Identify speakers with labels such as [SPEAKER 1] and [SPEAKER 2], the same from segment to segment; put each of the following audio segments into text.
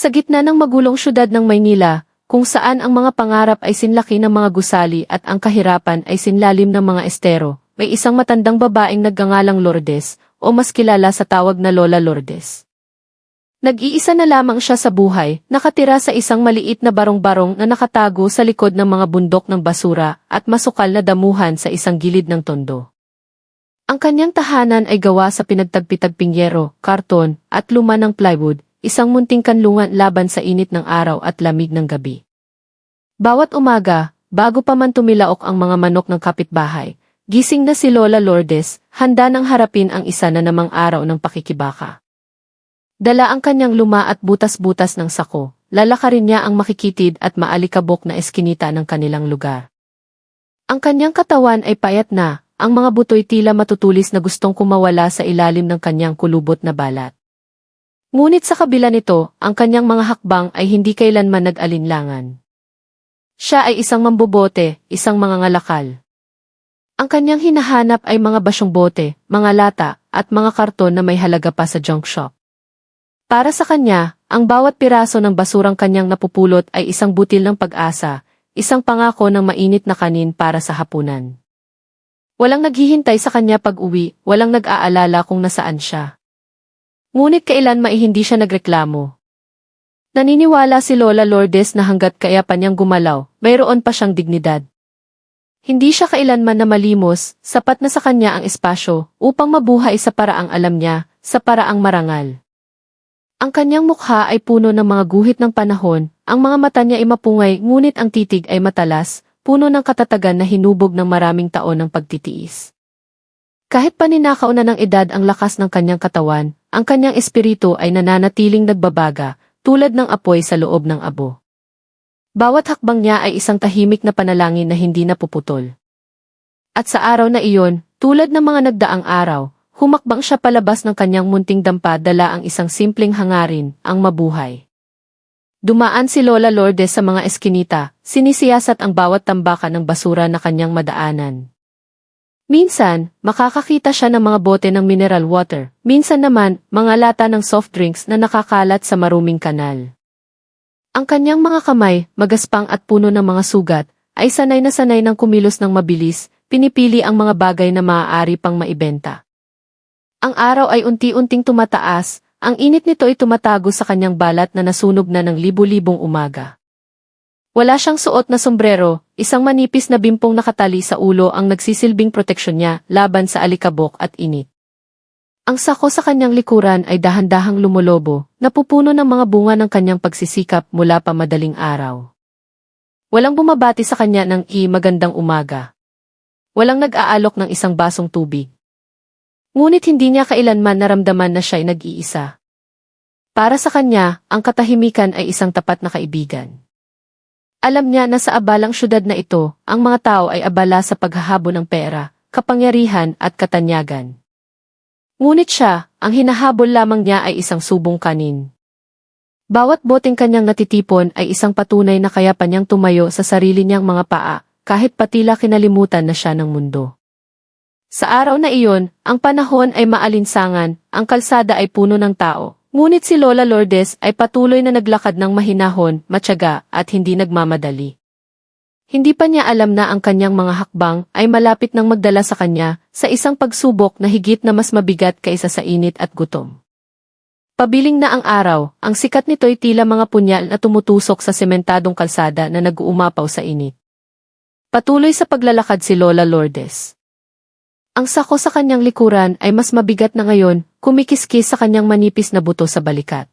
[SPEAKER 1] Sa gitna ng magulong syudad ng Maynila, kung saan ang mga pangarap ay sinlaki ng mga gusali at ang kahirapan ay sinlalim ng mga estero, may isang matandang babaeng nagngangalang Lourdes, o mas kilala sa tawag na Lola Lourdes. Nag-iisa na lamang siya sa buhay, nakatira sa isang maliit na barong-barong na nakatago sa likod ng mga bundok ng basura at masukal na damuhan sa isang gilid ng tondo. Ang kanyang tahanan ay gawa sa pinagtagpi-tagping yero, karton, at luma ng plywood, isang munting kanlungan laban sa init ng araw at lamig ng gabi. Bawat umaga, bago pa man tumilaok ang mga manok ng kapitbahay, gising na si Lola Lourdes, handa nang harapin ang isa na namang araw ng pakikibaka. Dala ang kanyang luma at butas-butas ng sako, lalakarin niya ang makikitid at maalikabok na eskinita ng kanilang lugar. Ang kanyang katawan ay payat na, ang mga buto'y tila matutulis na gustong kumawala sa ilalim ng kanyang kulubot na balat. Ngunit sa kabila nito, ang kanyang mga hakbang ay hindi kailanman nag-alinlangan. Siya ay isang mambobote, isang mangangalakal. Ang kanyang hinahanap ay mga basyong bote, mga lata, at mga karton na may halaga pa sa junk shop. Para sa kanya, ang bawat piraso ng basurang kanyang napupulot ay isang butil ng pag-asa, isang pangako ng mainit na kanin para sa hapunan. Walang naghihintay sa kanya pag-uwi, walang nag-aalala kung nasaan siya. Ngunit kailanman ay hindi siya nagreklamo. Naniniwala si Lola Lourdes na hanggat kaya pa niyang gumalaw, mayroon pa siyang dignidad. Hindi siya kailanman na malimos, sapat na sa kanya ang espasyo upang mabuhay sa paraang alam niya, sa paraang marangal. Ang kanyang mukha ay puno ng mga guhit ng panahon, ang mga mata niya ay mapungay ngunit ang titig ay matalas, puno ng katatagan na hinubog ng maraming taon ng pagtitiis. Kahit paninakaw na ng edad ang lakas ng kanyang katawan, ang kanyang espiritu ay nananatiling nagbabaga, tulad ng apoy sa loob ng abo. Bawat hakbang niya ay isang tahimik na panalangin na hindi napuputol. At sa araw na iyon, tulad ng mga nagdaang araw, humakbang siya palabas ng kanyang munting dampa dala ang isang simpleng hangarin, ang mabuhay. Dumaan si Lola Lourdes sa mga eskinita, sinisiyasat ang bawat tambakan ng basura na kanyang madaanan. Minsan, makakakita siya ng mga bote ng mineral water, minsan naman, mga lata ng soft drinks na nakakalat sa maruming kanal. Ang kanyang mga kamay, magaspang at puno ng mga sugat, ay sanay na sanay ng kumilos ng mabilis, pinipili ang mga bagay na maaari pang maibenta. Ang araw ay unti-unting tumataas, ang init nito ay tumatago sa kanyang balat na nasunog na ng libu-libong umaga. Wala siyang suot na sombrero, isang manipis na bimpong nakatali sa ulo ang nagsisilbing proteksyon niya laban sa alikabok at init. Ang sako sa kanyang likuran ay dahan-dahang lumolobo, napupuno ng mga bunga ng kanyang pagsisikap mula pa madaling araw. Walang bumabati sa kanya ng magandang umaga. Walang nag-aalok ng isang basong tubig. Ngunit hindi niya kailanman naramdaman na siya'y nag-iisa. Para sa kanya, ang katahimikan ay isang tapat na kaibigan. Alam niya na sa abalang syudad na ito, ang mga tao ay abala sa paghahabol ng pera, kapangyarihan at katanyagan. Ngunit siya, ang hinahabol lamang niya ay isang subong kanin. Bawat boteng kanyang natitipon ay isang patunay na kaya pa niyang tumayo sa sarili niyang mga paa, kahit patila kinalimutan na siya ng mundo. Sa araw na iyon, ang panahon ay maalinsangan, ang kalsada ay puno ng tao, ngunit si Lola Lourdes ay patuloy na naglakad ng mahinahon, matyaga, at hindi nagmamadali. Hindi pa niya alam na ang kanyang mga hakbang ay malapit nang magdala sa kanya sa isang pagsubok na higit na mas mabigat kaysa sa init at gutom. Pabiling na ang araw, ang sikat nito'y tila mga punyal na tumutusok sa sementadong kalsada na nag-uumapaw sa init. Patuloy sa paglalakad si Lola Lourdes. Ang sako sa kanyang likuran ay mas mabigat na ngayon, kumikiskis sa kanyang manipis na buto sa balikat.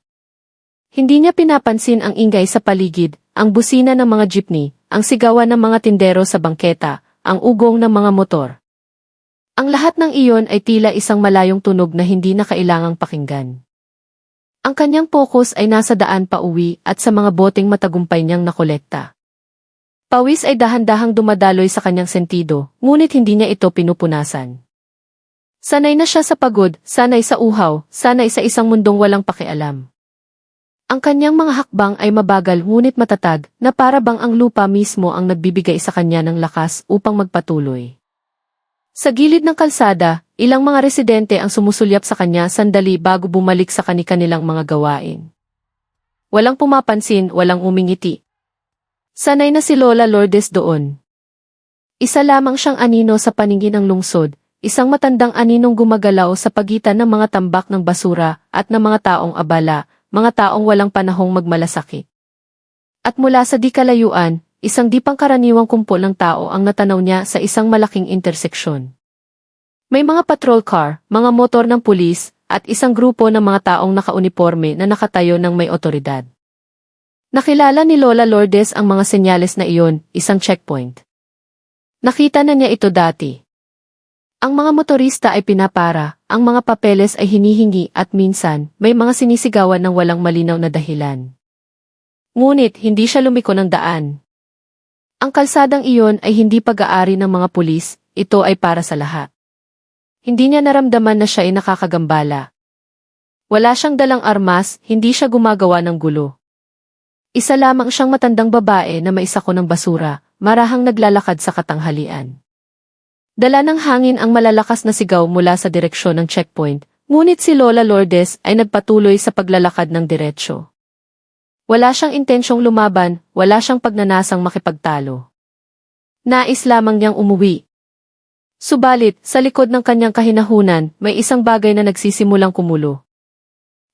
[SPEAKER 1] Hindi niya pinapansin ang ingay sa paligid, ang busina ng mga jeepney, ang sigawan ng mga tindero sa bangketa, ang ugong ng mga motor. Ang lahat ng iyon ay tila isang malayong tunog na hindi na kailangang pakinggan. Ang kanyang focus ay nasa daan pa uwi at sa mga boteng matagumpay niyang nakolekta. Pawis ay dahan-dahang dumadaloy sa kanyang sentido, ngunit hindi niya ito pinupunasan. Sanay na siya sa pagod, sanay sa uhaw, sanay sa isang mundong walang pakialam. Ang kanyang mga hakbang ay mabagal ngunit matatag, na para bang ang lupa mismo ang nagbibigay sa kanya ng lakas upang magpatuloy. Sa gilid ng kalsada, ilang mga residente ang sumusulyap sa kanya sandali bago bumalik sa kani-kanilang mga gawain. Walang pumapansin, walang umingiti. Sanay na si Lola Lourdes doon. Isa lamang siyang anino sa paningin ng lungsod, isang matandang aninong gumagalaw sa pagitan ng mga tambak ng basura at ng mga taong abala, mga taong walang panahong magmalasakit. At mula sa di kalayuan, isang di pangkaraniwang kumpol ng tao ang natanaw niya sa isang malaking interseksyon. May mga patrol car, mga motor ng pulis, at isang grupo ng mga taong nakauniporme na nakatayo ng may otoridad. Nakilala ni Lola Lourdes ang mga senyales na iyon, isang checkpoint. Nakita na niya ito dati. Ang mga motorista ay pinapara, ang mga papeles ay hinihingi at minsan, may mga sinisigawan ng walang malinaw na dahilan. Ngunit hindi siya lumiko ng daan. Ang kalsadang iyon ay hindi pag-aari ng mga pulis, ito ay para sa lahat. Hindi niya naramdaman na siya ay nakakagambala. Wala siyang dalang armas, hindi siya gumagawa ng gulo. Isa lamang siyang matandang babae na may sako ng basura, marahang naglalakad sa katanghalian. Dala ng hangin ang malalakas na sigaw mula sa direksyon ng checkpoint, ngunit si Lola Lourdes ay nagpatuloy sa paglalakad ng diretsyo. Wala siyang intensyong lumaban, wala siyang pagnanasang makipagtalo. Nais lamang niyang umuwi. Subalit, sa likod ng kanyang kahinahunan, may isang bagay na nagsisimulang kumulo.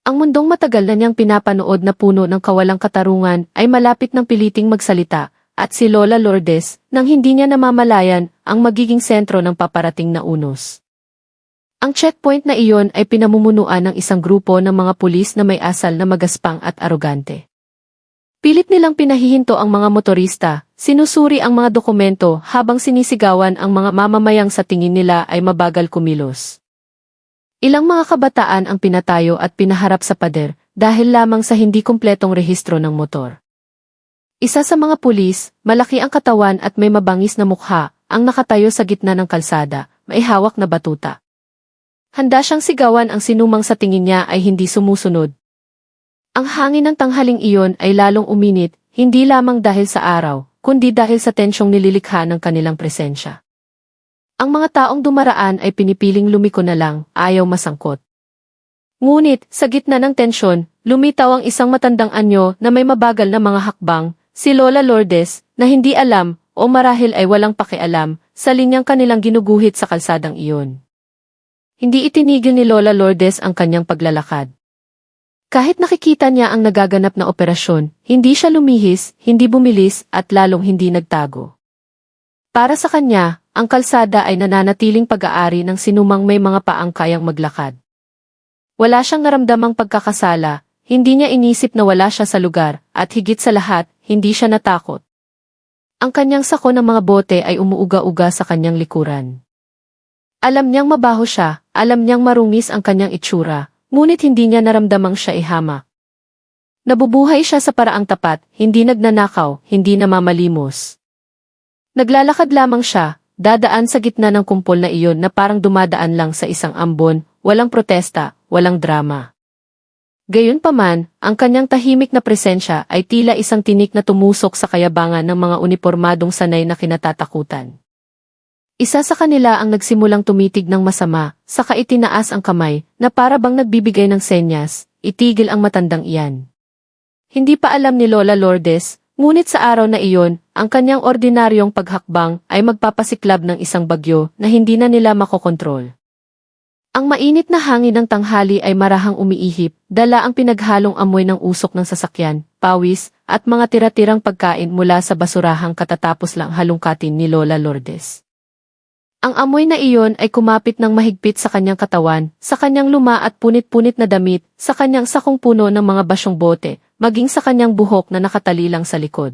[SPEAKER 1] Ang mundong matagal na niyang pinapanood na puno ng kawalang katarungan ay malapit ng piliting magsalita, at si Lola Lourdes, nang hindi niya namamalayan, ang magiging sentro ng paparating na unos. Ang checkpoint na iyon ay pinamumunuan ng isang grupo ng mga pulis na may asal na magaspang at arogante. Pilit nilang pinahihinto ang mga motorista, sinusuri ang mga dokumento habang sinisigawan ang mga mamamayang sa tingin nila ay mabagal kumilos. Ilang mga kabataan ang pinatayo at pinaharap sa pader dahil lamang sa hindi kumpletong rehistro ng motor. Isa sa mga pulis, malaki ang katawan at may mabangis na mukha, ang nakatayo sa gitna ng kalsada, may hawak na batuta. Handa siyang sigawan ang sinumang sa tingin niya ay hindi sumusunod. Ang hangin ng tanghaling iyon ay lalong uminit, hindi lamang dahil sa araw, kundi dahil sa tensyong nililikha ng kanilang presensya. Ang mga taong dumaraan ay pinipiling lumiko na lang, ayaw masangkot. Ngunit, sa gitna ng tensyon, lumitaw ang isang matandang anyo na may mabagal na mga hakbang, si Lola Lourdes, na hindi alam, o marahil ay walang pakialam, sa linyang kanilang ginuguhit sa kalsadang iyon. Hindi itinigil ni Lola Lourdes ang kanyang paglalakad. Kahit nakikita niya ang nagaganap na operasyon, hindi siya lumihis, hindi bumilis, at lalong hindi nagtago. Para sa kanya, ang kalsada ay nananatiling pag-aari ng sinumang may mga paang kayang maglakad. Wala siyang naramdamang pagkakasala, hindi niya inisip na wala siya sa lugar, at higit sa lahat, hindi siya natakot. Ang kanyang sako ng mga bote ay umuuga-uga sa kanyang likuran. Alam niyang mabaho siya, alam niyang marungis ang kanyang itsura, ngunit hindi niya naramdamang siya ihamak. Nabubuhay siya sa paraang tapat, hindi nagnanakaw, hindi namamalimos. Naglalakad lamang siya, dadaan sa gitna ng kumpol na iyon na parang dumadaan lang sa isang ambon, walang protesta, walang drama. Gayunpaman, ang kanyang tahimik na presensya ay tila isang tinik na tumusok sa kayabangan ng mga unipormadong sanay na kinatatakutan. Isa sa kanila ang nagsimulang tumitig ng masama, saka itinaas ang kamay, na para bang nagbibigay ng senyas, itigil ang matandang iyan. Hindi pa alam ni Lola Lourdes, ngunit sa araw na iyon, ang kanyang ordinaryong paghakbang ay magpapasiklab ng isang bagyo na hindi na nila makokontrol. Ang mainit na hangin ng tanghali ay marahang umiihip, dala ang pinaghalong amoy ng usok ng sasakyan, pawis, at mga tira-tirang pagkain mula sa basurahang katatapos lang halungkatin ni Lola Lourdes. Ang amoy na iyon ay kumapit ng mahigpit sa kanyang katawan, sa kanyang luma at punit-punit na damit, sa kanyang sakong puno ng mga basyong bote, maging sa kanyang buhok na nakatali lang sa likod.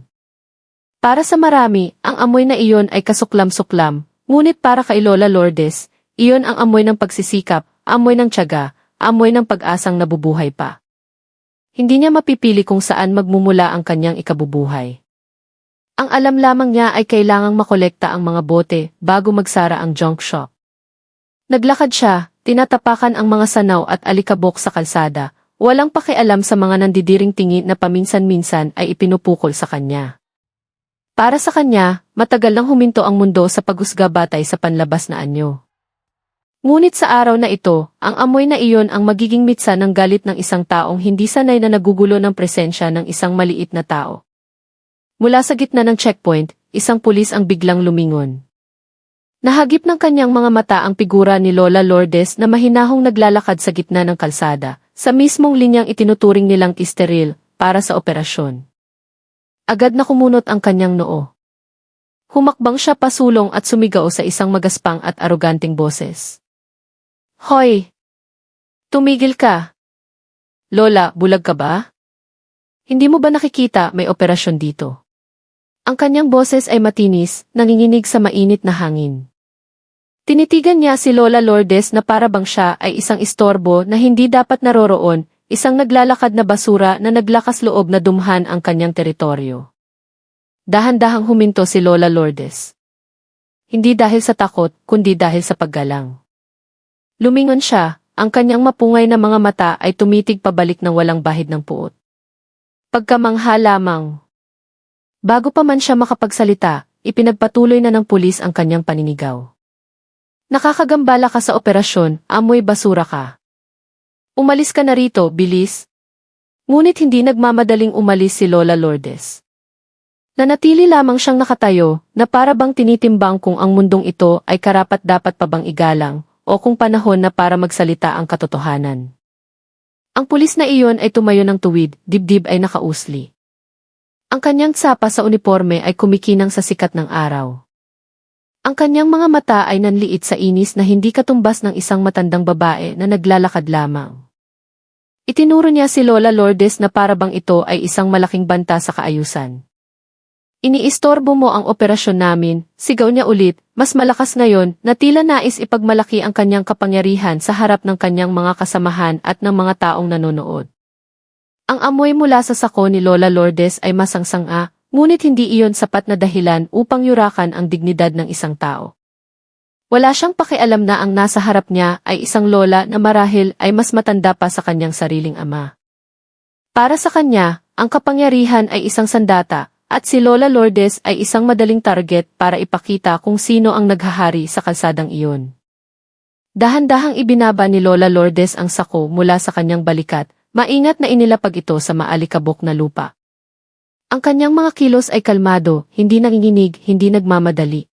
[SPEAKER 1] Para sa marami, ang amoy na iyon ay kasuklam-suklam, ngunit para kay Lola Lourdes, iyon ang amoy ng pagsisikap, amoy ng tiyaga, amoy ng pag-asang nabubuhay pa. Hindi niya mapipili kung saan magmumula ang kanyang ikabubuhay. Ang alam lamang niya ay kailangang makolekta ang mga bote bago magsara ang junk shop. Naglakad siya, tinatapakan ang mga sanaw at alikabok sa kalsada, walang pakialam sa mga nandidiring tingin na paminsan-minsan ay ipinupukol sa kanya. Para sa kanya, matagal nang huminto ang mundo sa paghusga batay sa panlabas na anyo. Ngunit sa araw na ito, ang amoy na iyon ang magiging mitsa ng galit ng isang taong hindi sanay na nagugulo ng presensya ng isang maliit na tao. Mula sa gitna ng checkpoint, isang pulis ang biglang lumingon. Nahagip ng kanyang mga mata ang figura ni Lola Lourdes na mahinahong naglalakad sa gitna ng kalsada, sa mismong linyang itinuturing nilang isteril para sa operasyon. Agad na kumunot ang kanyang noo. Humakbang siya pasulong at sumigaw sa isang magaspang at aroganting boses. Hoy! Tumigil ka! Lola, bulag ka ba? Hindi mo ba nakikita may operasyon dito? Ang kanyang boses ay matinis, nanginginig sa mainit na hangin. Tinitigan niya si Lola Lourdes na para bang siya ay isang istorbo na hindi dapat naroroon, isang naglalakad na basura na naglakas loob na dumhan ang kanyang teritoryo. Dahan-dahang huminto si Lola Lourdes. Hindi dahil sa takot, kundi dahil sa paggalang. Lumingon siya, ang kanyang mapungay na mga mata ay tumitig pabalik ng walang bahid ng puot. Pagkamangha lamang. Bago pa man siya makapagsalita, ipinagpatuloy na ng pulis ang kanyang paninigaw. Nakakagambala ka sa operasyon, amoy basura ka. Umalis ka na rito, bilis. Ngunit hindi nagmamadaling umalis si Lola Lourdes. Nanatili lamang siyang nakatayo, na para bang tinitimbang kung ang mundong ito ay karapat-dapat pa bang igalang, o kung panahon na para magsalita ang katotohanan. Ang pulis na iyon ay tumayo ng tuwid, dibdib ay nakausli. Ang kanyang tsapa sa uniforme ay kumikinang sa sikat ng araw. Ang kanyang mga mata ay nanliit sa inis na hindi katumbas ng isang matandang babae na naglalakad lamang. Itinuro niya si Lola Lourdes na para bang ito ay isang malaking banta sa kaayusan. Iniistorbo mo ang operasyon namin, sigaw niya ulit, mas malakas ngayon, na tila nais ipagmalaki ang kanyang kapangyarihan sa harap ng kanyang mga kasamahan at ng mga taong nanonood. Ang amoy mula sa sako ni Lola Lourdes ay masangsang ngunit hindi iyon sapat na dahilan upang yurakan ang dignidad ng isang tao. Wala siyang pakialam na ang nasa harap niya ay isang lola na marahil ay mas matanda pa sa kanyang sariling ama. Para sa kanya, ang kapangyarihan ay isang sandata, at si Lola Lourdes ay isang madaling target para ipakita kung sino ang naghahari sa kalsadang iyon. Dahan-dahang ibinaba ni Lola Lourdes ang sako mula sa kanyang balikat, maingat na inilapag ito sa maalikabok na lupa. Ang kanyang mga kilos ay kalmado, hindi nanginginig, hindi nagmamadali.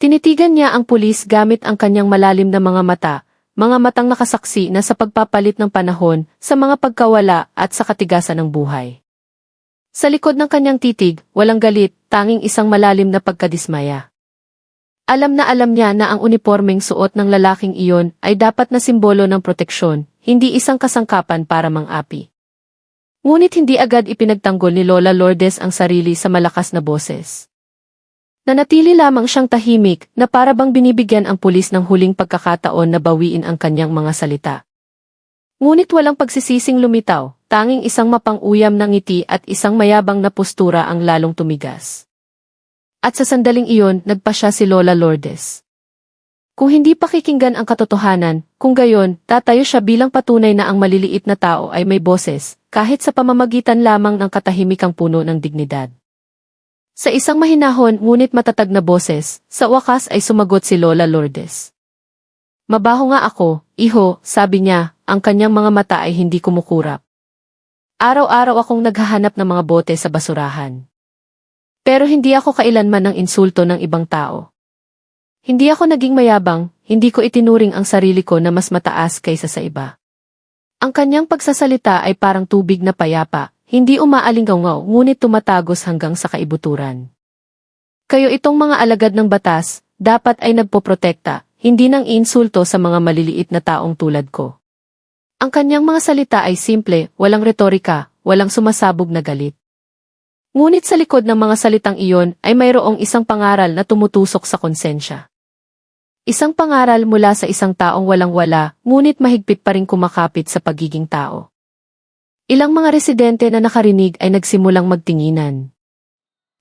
[SPEAKER 1] Tinitigan niya ang pulis gamit ang kanyang malalim na mga matang nakasaksi na sa pagpapalit ng panahon, sa mga pagkawala at sa katigasan ng buhay. Sa likod ng kanyang titig, walang galit, tanging isang malalim na pagkadismaya. Alam niya na ang unipormeng suot ng lalaking iyon ay dapat na simbolo ng proteksyon, hindi isang kasangkapan para mang-api. Ngunit hindi agad ipinagtanggol ni Lola Lourdes ang sarili sa malakas na boses. Nanatili lamang siyang tahimik na para bang binibigyan ang pulis ng huling pagkakataon na bawiin ang kanyang mga salita. Ngunit walang pagsisising lumitaw, tanging isang mapang-uyam na ngiti at isang mayabang na postura ang lalong tumigas. At sa sandaling iyon, nagpasya si Lola Lourdes. Kung hindi pakikinggan ang katotohanan, kung gayon, tatayo siya bilang patunay na ang maliliit na tao ay may boses, kahit sa pamamagitan lamang ng katahimikang puno ng dignidad. Sa isang mahinahon ngunit matatag na boses, sa wakas ay sumagot si Lola Lourdes. Mabaho nga ako, iho, sabi niya, ang kanyang mga mata ay hindi kumukurap. Araw-araw akong naghahanap ng mga bote sa basurahan. Pero hindi ako kailanman ng insulto ng ibang tao. Hindi ako naging mayabang, hindi ko itinuring ang sarili ko na mas mataas kaysa sa iba. Ang kanyang pagsasalita ay parang tubig na payapa, hindi umaalingaw ngunit tumatagos hanggang sa kaibuturan. Kayo itong mga alagad ng batas, dapat ay nagpoprotekta, hindi nang insulto sa mga maliliit na taong tulad ko. Ang kanyang mga salita ay simple, walang retorika, walang sumasabog na galit. Ngunit sa likod ng mga salitang iyon ay mayroong isang pangaral na tumutusok sa konsensya. Isang pangaral mula sa isang taong walang-wala, ngunit mahigpit pa rin kumakapit sa pagiging tao. Ilang mga residente na nakarinig ay nagsimulang magtinginan.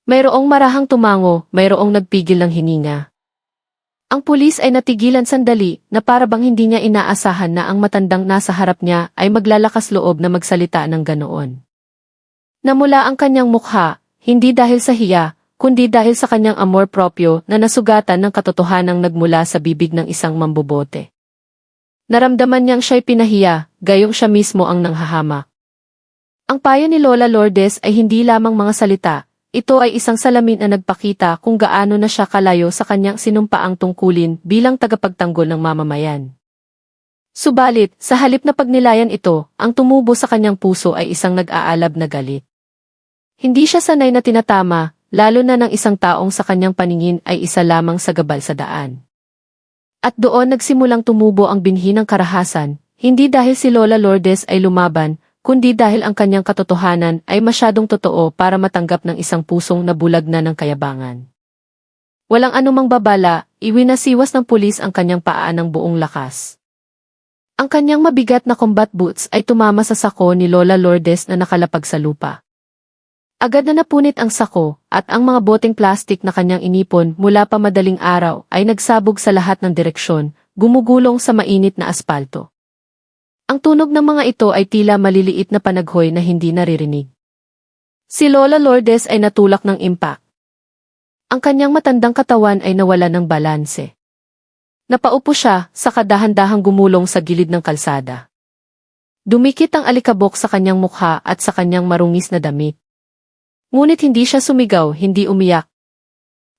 [SPEAKER 1] Mayroong marahang tumango, mayroong nagpigil ng hininga. Ang pulis ay natigilan sandali na para bang hindi niya inaasahan na ang matandang nasa harap niya ay maglalakas loob na magsalita ng ganoon. Namula ang kanyang mukha, hindi dahil sa hiya, kundi dahil sa kanyang amor propyo na nasugatan ng katotohanang nagmula sa bibig ng isang mambobote. Naramdaman niyang siya'y pinahiya, gayong siya mismo ang nanghahamak. Ang payo ni Lola Lourdes ay hindi lamang mga salita, ito ay isang salamin na nagpakita kung gaano na siya kalayo sa kanyang sinumpaang tungkulin bilang tagapagtanggol ng mamamayan. Subalit, sa halip na pagnilayan ito, ang tumubo sa kanyang puso ay isang nag-aalab na galit. Hindi siya sanay na tinatama, lalo na ng isang taong sa kanyang paningin ay isa lamang sa gabal sa daan. At doon nagsimulang tumubo ang binhi ng karahasan, hindi dahil si Lola Lourdes ay lumaban, kundi dahil ang kanyang katotohanan ay masyadong totoo para matanggap ng isang pusong nabulag na ng kayabangan. Walang anumang babala, iwinasiwas ng pulis ang kanyang paa ng buong lakas. Ang kanyang mabigat na combat boots ay tumama sa sako ni Lola Lourdes na nakalapag sa lupa. Agad na napunit ang sako, at ang mga boteng plastik na kanyang inipon mula pa madaling araw ay nagsabog sa lahat ng direksyon, gumugulong sa mainit na aspalto. Ang tunog ng mga ito ay tila maliliit na panaghoy na hindi naririnig. Si Lola Lourdes ay natulak ng impact. Ang kanyang matandang katawan ay nawala ng balanse. Napaupo siya, saka dahan-dahang gumulong sa gilid ng kalsada. Dumikit ang alikabok sa kanyang mukha at sa kanyang marungis na damit. Ngunit hindi siya sumigaw, hindi umiyak.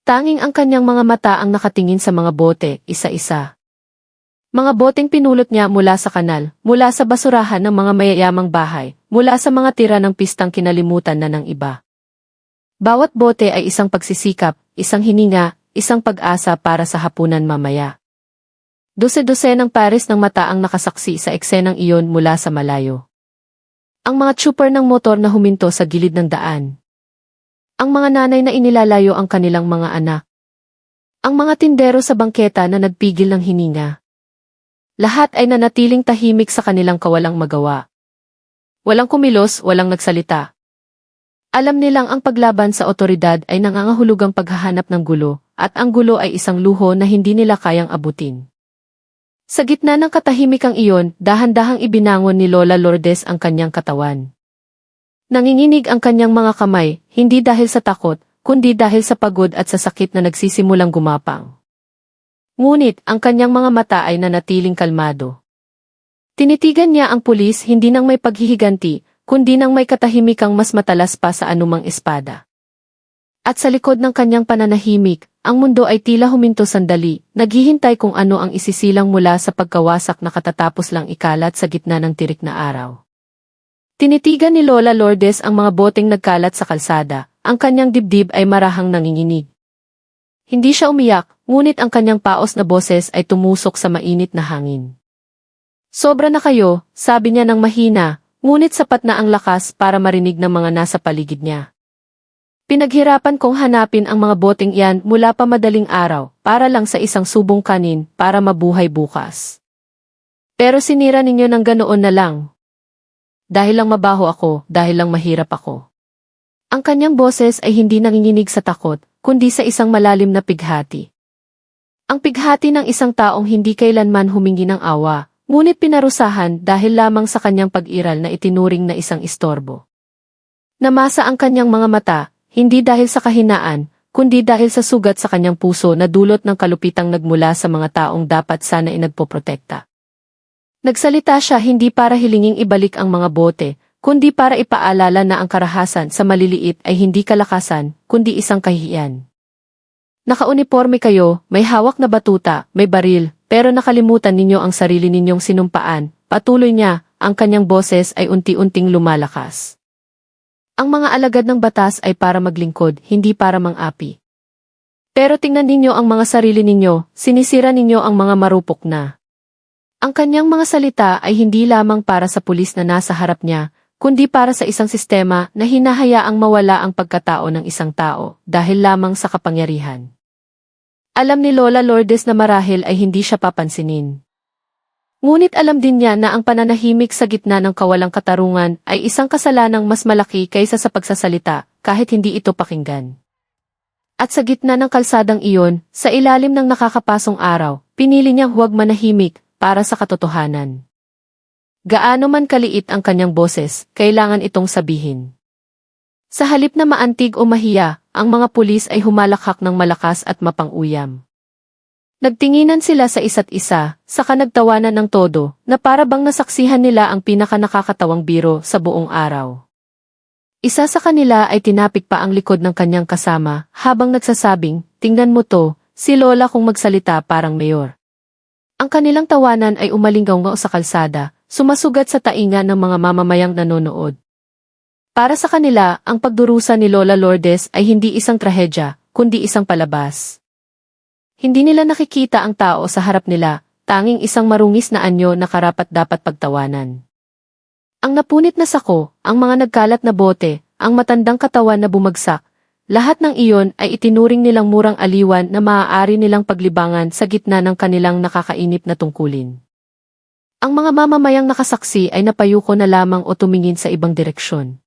[SPEAKER 1] Tanging ang kanyang mga mata ang nakatingin sa mga bote, isa-isa. Mga boteng pinulot niya mula sa kanal, mula sa basurahan ng mga mayayamang bahay, mula sa mga tira ng pistang kinalimutan na ng iba. Bawat bote ay isang pagsisikap, isang hininga, isang pag-asa para sa hapunan mamaya. Dose-dosenang pares ng mata ang nakasaksi sa eksenang iyon mula sa malayo. Ang mga tsuper ng motor na huminto sa gilid ng daan. Ang mga nanay na inilalayo ang kanilang mga anak. Ang mga tindero sa bangketa na nagpigil ng hininga. Lahat ay nanatiling tahimik sa kanilang kawalang magawa. Walang kumilos, walang nagsalita. Alam nilang ang paglaban sa otoridad ay nangangahulugang paghahanap ng gulo, at ang gulo ay isang luho na hindi nila kayang abutin. Sa gitna ng katahimikang iyon, dahan-dahang ibinangon ni Lola Lourdes ang kanyang katawan. Nanginginig ang kanyang mga kamay, hindi dahil sa takot, kundi dahil sa pagod at sa sakit na nagsisimulang gumapang. Ngunit, ang kanyang mga mata ay nanatiling kalmado. Tinitigan niya ang pulis hindi nang may paghihiganti, kundi nang may katahimikang mas matalas pa sa anumang espada. At sa likod ng kanyang pananahimik, ang mundo ay tila huminto sandali, naghihintay kung ano ang isisilang mula sa pagkawasak na katatapos lang ikalat sa gitna ng tirik na araw. Tinitigan ni Lola Lourdes ang mga boteng nagkalat sa kalsada, ang kanyang dibdib ay marahang nanginginig. Hindi siya umiyak, ngunit ang kanyang paos na boses ay tumusok sa mainit na hangin. Sobra na kayo, sabi niya ng mahina, ngunit sapat na ang lakas para marinig ng mga nasa paligid niya. Pinaghirapan kong hanapin ang mga boteng iyan mula pa madaling araw, para lang sa isang subong kanin, para mabuhay bukas. Pero sinira ninyo ng ganoon na lang. Dahil lang mabaho ako, dahil lang mahirap ako. Ang kanyang boses ay hindi nanginginig sa takot, kundi sa isang malalim na pighati. Ang pighati ng isang taong hindi kailanman humingi ng awa, ngunit pinarusahan dahil lamang sa kanyang pag-iral na itinuring na isang istorbo. Namasa ang kanyang mga mata, hindi dahil sa kahinaan, kundi dahil sa sugat sa kanyang puso na dulot ng kalupitang nagmula sa mga taong dapat sana inagpoprotekta. Nagsalita siya hindi para hilinging ibalik ang mga bote, kundi para ipaalala na ang karahasan sa maliliit ay hindi kalakasan, kundi isang kahihiyan. Nakauniporme kayo, may hawak na batuta, may baril, pero nakalimutan ninyo ang sarili ninyong sinumpaan, patuloy niya, ang kanyang boses ay unti-unting lumalakas. Ang mga alagad ng batas ay para maglingkod, hindi para mang-api. Pero tingnan ninyo ang mga sarili ninyo, sinisira ninyo ang mga marupok na. Ang kanyang mga salita ay hindi lamang para sa pulis na nasa harap niya, kundi para sa isang sistema na hinahayaang mawala ang pagkatao ng isang tao dahil lamang sa kapangyarihan. Alam ni Lola Lourdes na marahil ay hindi siya papansinin. Ngunit alam din niya na ang pananahimik sa gitna ng kawalang katarungan ay isang kasalanang mas malaki kaysa sa pagsasalita, kahit hindi ito pakinggan. At sa gitna ng kalsadang iyon, sa ilalim ng nakakapasong araw, pinili niyang huwag manahimik para sa katotohanan. Gaano man kaliit ang kanyang boses, kailangan itong sabihin. Sa halip na maantig o mahiya, ang mga pulis ay humalakhak ng malakas at mapang-uyam. Nagtinginan sila sa isa't isa, saka nagtawanan ng todo, na para bang nasaksihan nila ang pinakanakakatawang biro sa buong araw. Isa sa kanila ay tinapik pa ang likod ng kanyang kasama, habang nagsasabing, "Tingnan mo to, si Lola kung magsalita parang mayor." Ang kanilang tawanan ay umalinggaw sa kalsada, sumasugat sa tainga ng mga mamamayang nanonood. Para sa kanila, ang pagdurusa ni Lola Lourdes ay hindi isang trahedya, kundi isang palabas. Hindi nila nakikita ang tao sa harap nila, tanging isang marungis na anyo na karapat-dapat pagtawanan. Ang napunit na sako, ang mga nagkalat na bote, ang matandang katawan na bumagsak, lahat ng iyon ay itinuring nilang murang aliwan na maaari nilang paglibangan sa gitna ng kanilang nakakainip na tungkulin. Ang mga mamamayang nakasaksi ay napayuko na lamang o tumingin sa ibang direksyon.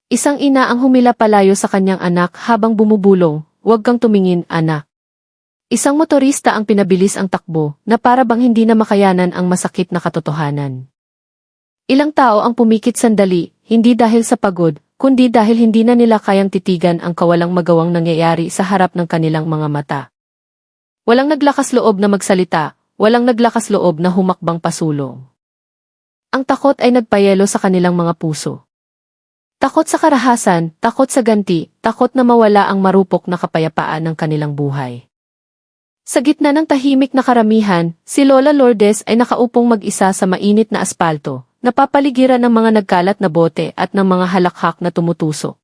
[SPEAKER 1] Isang ina ang humila palayo sa kanyang anak habang bumubulong, "Huwag kang tumingin, anak." Isang motorista ang pinabilis ang takbo, na para bang hindi na makayanan ang masakit na katotohanan. Ilang tao ang pumikit sandali, hindi dahil sa pagod, kundi dahil hindi na nila kayang titigan ang kawalang magawang nangyayari sa harap ng kanilang mga mata. Walang naglakas loob na magsalita, walang naglakas loob na humakbang pasulong. Ang takot ay nagpayelo sa kanilang mga puso. Takot sa karahasan, takot sa ganti, takot na mawala ang marupok na kapayapaan ng kanilang buhay. Sa gitna ng tahimik na karamihan, si Lola Lourdes ay nakaupong mag-isa sa mainit na aspalto, napapaligiran ng mga nagkalat na bote at ng mga halakhak na tumutusok.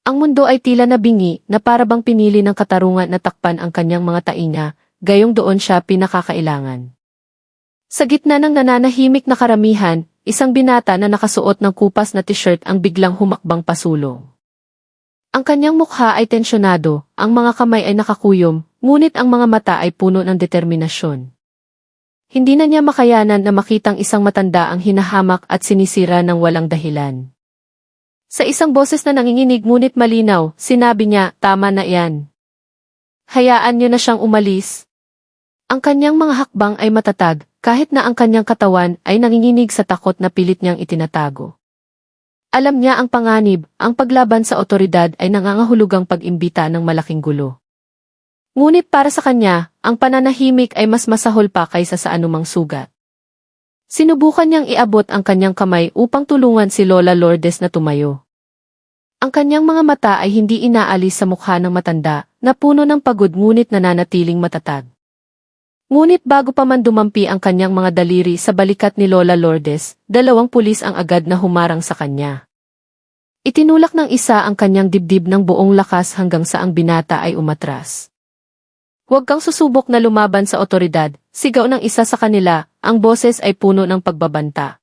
[SPEAKER 1] Ang mundo ay tila nabingi na para bang pinili ng katarungan na takpan ang kanyang mga tainga, gayong doon siya pinakakailangan. Sa gitna ng nananahimik na karamihan, isang binata na nakasuot ng kupas na t-shirt ang biglang humakbang pasulong. Ang kanyang mukha ay tensyonado, ang mga kamay ay nakakuyom, ngunit ang mga mata ay puno ng determinasyon. Hindi na niya makayanan na makitang isang matanda ang hinahamak at sinisira ng walang dahilan. Sa isang boses na nanginginig ngunit malinaw, sinabi niya, "Tama na yan. Hayaan niyo na siyang umalis." Ang kanyang mga hakbang ay matatag, kahit na ang kanyang katawan ay nanginginig sa takot na pilit niyang itinatago. Alam niya ang panganib, ang paglaban sa otoridad ay nangangahulugang pag-imbita ng malaking gulo. Ngunit para sa kanya, ang pananahimik ay mas masahol pa kaysa sa anumang sugat. Sinubukan niyang iabot ang kanyang kamay upang tulungan si Lola Lourdes na tumayo. Ang kanyang mga mata ay hindi inaalis sa mukha ng matanda, na puno ng pagod ngunit nananatiling matatag. Ngunit bago pa man dumampi ang kanyang mga daliri sa balikat ni Lola Lourdes, 2 pulis ang agad na humarang sa kanya. Itinulak ng isa ang kanyang dibdib ng buong lakas hanggang sa ang binata ay umatras. "Huwag kang susubok na lumaban sa otoridad," sigaw ng isa sa kanila, ang boses ay puno ng pagbabanta.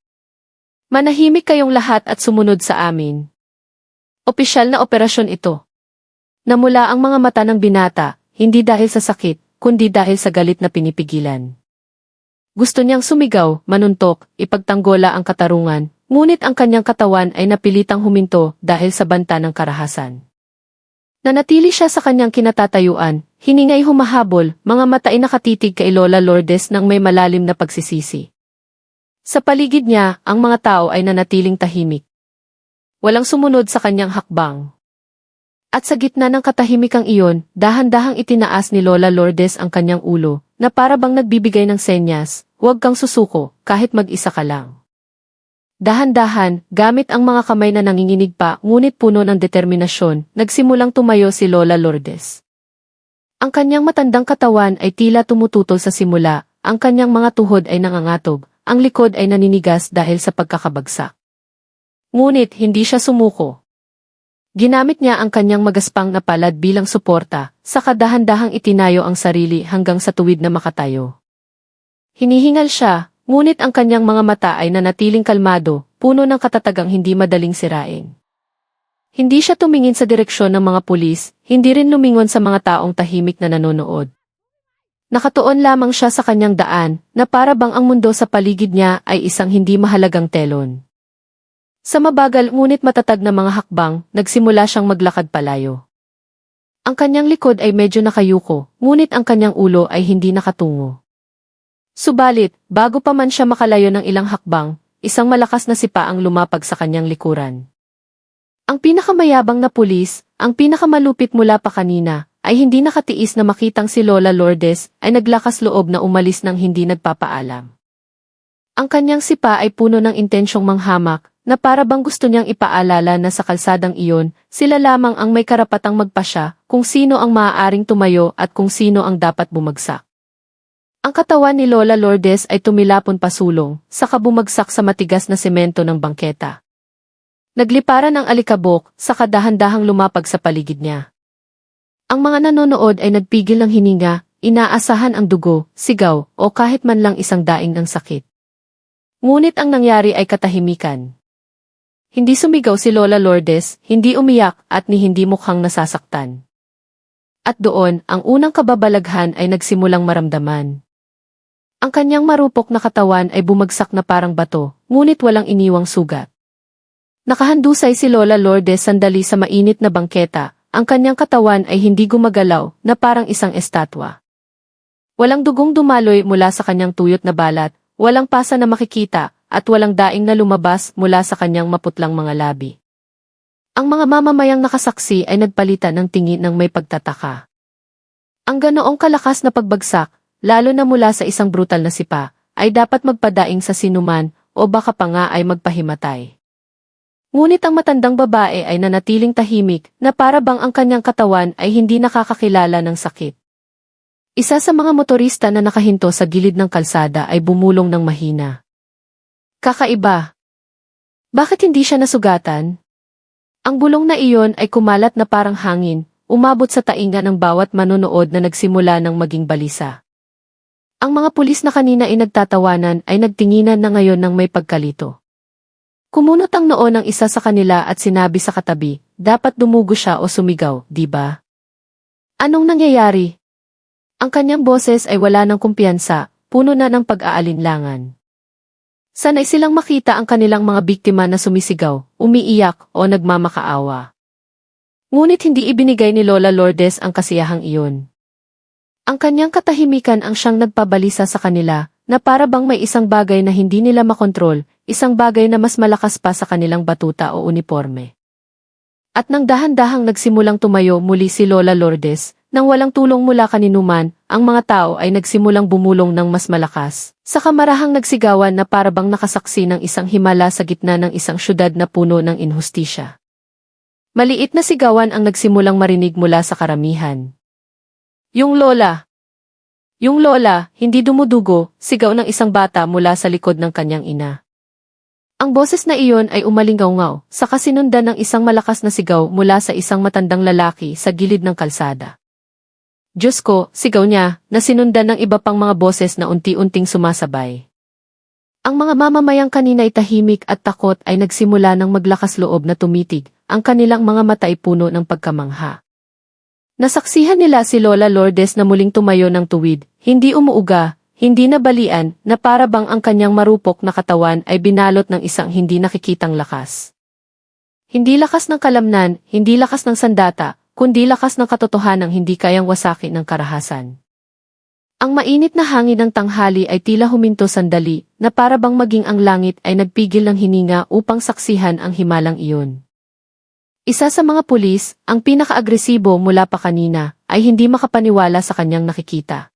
[SPEAKER 1] "Manahimik kayong lahat at sumunod sa amin." Opisyal na operasyon ito. Namula ang mga mata ng binata, hindi dahil sa sakit, kundi dahil sa galit na pinipigilan. Gusto niyang sumigaw, manuntok, ipagtanggola ang katarungan, ngunit ang kanyang katawan ay napilitang huminto dahil sa banta ng karahasan. Nanatili siya sa kanyang kinatatayuan, hiningay humahabol, mga mata ay nakatitig kay Lola Lourdes nang may malalim na pagsisisi. Sa paligid niya, ang mga tao ay nanatiling tahimik. Walang sumunod sa kanyang hakbang. At sa gitna ng katahimikang iyon, dahan-dahang itinaas ni Lola Lourdes ang kanyang ulo, na para bang nagbibigay ng senyas, "Huwag kang susuko, kahit mag-isa ka lang." Dahan-dahan, gamit ang mga kamay na nanginginig pa ngunit puno ng determinasyon, nagsimulang tumayo si Lola Lourdes. Ang kanyang matandang katawan ay tila tumututol sa simula, ang kanyang mga tuhod ay nangangatog, ang likod ay naninigas dahil sa pagkakabagsak. Ngunit hindi siya sumuko. Ginamit niya ang kanyang magaspang na palad bilang suporta, saka dahan-dahang itinayo ang sarili hanggang sa tuwid na makatayo. Hinihingal siya, ngunit ang kanyang mga mata ay nanatiling kalmado, puno ng katatagang hindi madaling sirain. Hindi siya tumingin sa direksyon ng mga pulis, hindi rin lumingon sa mga taong tahimik na nanonood. Nakatuon lamang siya sa kanyang daan, na para bang ang mundo sa paligid niya ay isang hindi mahalagang telon. Sa mabagal ngunit matatag na mga hakbang, nagsimula siyang maglakad palayo. Ang kanyang likod ay medyo nakayuko, ngunit ang kanyang ulo ay hindi nakatungo. Subalit, bago pa man siya makalayo ng ilang hakbang, isang malakas na sipa ang lumapag sa kanyang likuran. Ang pinakamayabang na pulis, ang pinakamalupit mula pa kanina, ay hindi nakatiis na makitang si Lola Lourdes ay naglakas loob na umalis nang hindi nagpapaalam. Ang kanyang sipa ay puno ng intensyong manghamak, na para bang gusto niyang ipaalala na sa kalsadang iyon, sila lamang ang may karapatang magpasya kung sino ang maaaring tumayo at kung sino ang dapat bumagsak. Ang katawan ni Lola Lourdes ay tumilapon pasulong, saka bumagsak sa matigas na semento ng bangketa. Nagliparan ang alikabok, saka dahan-dahang lumapag sa paligid niya. Ang mga nanonood ay nagpigil ng hininga, inaasahan ang dugo, sigaw, o kahit man lang isang daing ng sakit. Ngunit ang nangyari ay katahimikan. Hindi sumigaw si Lola Lourdes, hindi umiyak at ni hindi mukhang nasasaktan. At doon, ang unang kababalaghan ay nagsimulang maramdaman. Ang kanyang marupok na katawan ay bumagsak na parang bato, ngunit walang iniwang sugat. Nakahandusay si Lola Lourdes sandali sa mainit na bangketa, ang kanyang katawan ay hindi gumagalaw na parang isang estatwa. Walang dugong dumaloy mula sa kanyang tuyot na balat, walang pasa na makikita, at walang daing na lumabas mula sa kanyang maputlang mga labi. Ang mga mamamayang nakasaksi ay nagpalitan ng tingin ng may pagtataka. Ang ganoong kalakas na pagbagsak, lalo na mula sa isang brutal na sipa, ay dapat magpadaing sa sinuman o baka pa nga ay magpahimatay. Ngunit ang matandang babae ay nanatiling tahimik na para bang ang kanyang katawan ay hindi nakakakilala ng sakit. Isa sa mga motorista na nakahinto sa gilid ng kalsada ay bumulong ng mahina. Kakaiba. Bakit hindi siya nasugatan? Ang bulong na iyon ay kumalat na parang hangin, umabot sa tainga ng bawat manonood na nagsimula ng maging balisa. Ang mga pulis na kanina ay nagtatawanan ay nagtinginan na ngayon ng may pagkalito. Kumunot ang noo ng isa sa kanila at sinabi sa katabi, dapat dumugo siya o sumigaw, di ba? Anong nangyayari? Ang kanyang boses ay wala ng kumpiyansa, puno na ng pag-aalinlangan. Sanay silang makita ang kanilang mga biktima na sumisigaw, umiiyak o nagmamakaawa. Ngunit hindi ibinigay ni Lola Lourdes ang kasiyahang iyon. Ang kanyang katahimikan ang siyang nagpabalisa sa kanila, na para bang may isang bagay na hindi nila makontrol, isang bagay na mas malakas pa sa kanilang batuta o uniforme. At nang dahan-dahang nagsimulang tumayo muli si Lola Lourdes, nang walang tulong mula kaninuman, ang mga tao ay nagsimulang bumulong ng mas malakas. Sa kamarahang nagsigawan na para bang nakasaksi ng isang himala sa gitna ng isang syudad na puno ng inhustisya. Maliit na sigawan ang nagsimulang marinig mula sa karamihan. Yung Lola! Yung Lola, hindi dumudugo, sigaw ng isang bata mula sa likod ng kanyang ina. Ang boses na iyon ay umalingaw-ngaw, saka sinundan ng isang malakas na sigaw mula sa isang matandang lalaki sa gilid ng kalsada. Diyos ko, sigaw niya, na sinundan ng iba pang mga boses na unti-unting sumasabay. Ang mga mamamayang kanina ay tahimik at takot ay nagsimula ng maglakas loob na tumitig, ang kanilang mga mata ay puno ng pagkamangha. Nasaksihan nila si Lola Lourdes na muling tumayo ng tuwid, hindi umuuga, hindi nabalian, na para bang ang kanyang marupok na katawan ay binalot ng isang hindi nakikitang lakas. Hindi lakas ng kalamnan, hindi lakas ng sandata, kundi lakas ng katotohanang hindi kayang wasakin ng karahasan. Ang mainit na hangin ng tanghali ay tila huminto sandali, na para bang maging ang langit ay nagpigil ng hininga upang saksihan ang himalang iyon. Isa sa mga pulis, ang pinaka-agresibo mula pa kanina, ay hindi makapaniwala sa kanyang nakikita.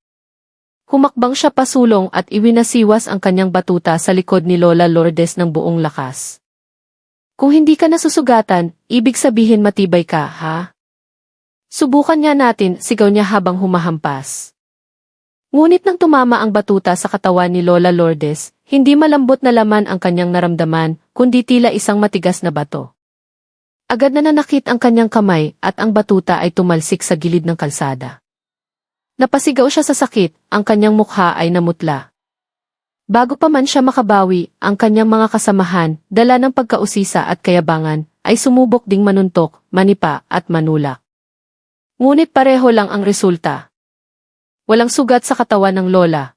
[SPEAKER 1] Humakbang siya pasulong at iwinasiwas ang kanyang batuta sa likod ni Lola Lourdes ng buong lakas. Kung hindi ka nasusugatan, ibig sabihin matibay ka, ha? Subukan nga natin, sigaw niya habang humahampas. Ngunit nang tumama ang batuta sa katawan ni Lola Lourdes, hindi malambot na laman ang kanyang naramdaman, kundi tila isang matigas na bato. Agad na nanakit ang kanyang kamay at ang batuta ay tumalsik sa gilid ng kalsada. Napasigaw siya sa sakit, ang kanyang mukha ay namutla. Bago pa man siya makabawi, ang kanyang mga kasamahan, dala ng pagkausisa at kayabangan, ay sumubok ding manuntok, manipa at manulak. Ngunit pareho lang ang resulta. Walang sugat sa katawan ng Lola.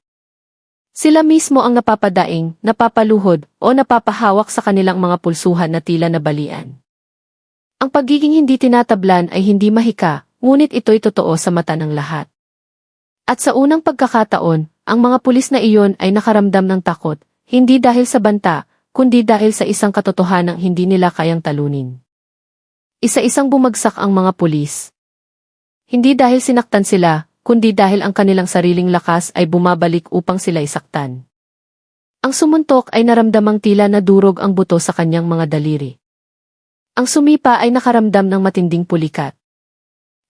[SPEAKER 1] Sila mismo ang napapadaing, napapaluhod, o napapahawak sa kanilang mga pulsuhan na tila nabalian. Ang pagiging hindi tinatablan ay hindi mahika, ngunit ito'y totoo sa mata ng lahat. At sa unang pagkakataon, ang mga pulis na iyon ay nakaramdam ng takot, hindi dahil sa banta, kundi dahil sa isang katotohanang hindi nila kayang talunin. Isa-isang bumagsak ang mga pulis. Hindi dahil sinaktan sila, kundi dahil ang kanilang sariling lakas ay bumabalik upang sila isaktan. Ang sumuntok ay naramdamang tila nadurog ang buto sa kanyang mga daliri. Ang sumipa ay nakaramdam ng matinding pulikat.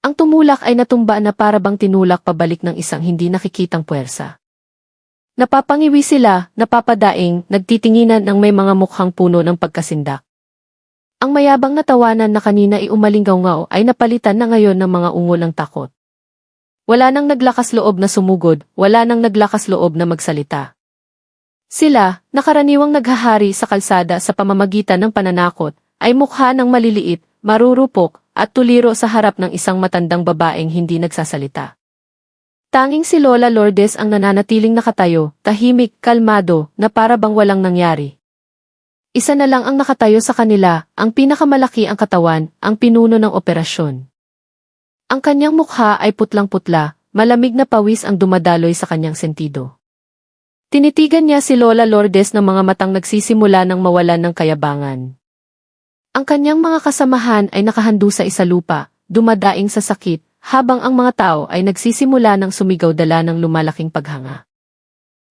[SPEAKER 1] Ang tumulak ay natumba na parabang tinulak pabalik ng isang hindi nakikitang puwersa. Napapangiwi sila, napapadaing, nagtitinginan ng may mga mukhang puno ng pagkasindak. Ang mayabang na tawanan na kanina ay umalinggaw-ngaw ay napalitan na ngayon ng mga ungol ng takot. Wala nang naglakas loob na sumugod, wala nang naglakas loob na magsalita. Sila, nakaraniwang naghahari sa kalsada sa pamamagitan ng pananakot, ay mukha ng maliliit, marurupok, at tuliro sa harap ng isang matandang babaeng hindi nagsasalita. Tanging si Lola Lourdes ang nananatiling nakatayo, tahimik, kalmado, na para bang walang nangyari. Isa na lang ang nakatayo sa kanila, ang pinakamalaki ang katawan, ang pinuno ng operasyon. Ang kanyang mukha ay putlang-putla, malamig na pawis ang dumadaloy sa kanyang sentido. Tinitigan niya si Lola Lourdes ng mga matang nagsisimula ng mawalan ng kayabangan. Ang kanyang mga kasamahan ay nakahandu sa isalupa, dumadaing sa sakit, habang ang mga tao ay nagsisimula ng sumigaw dala ng lumalaking paghanga.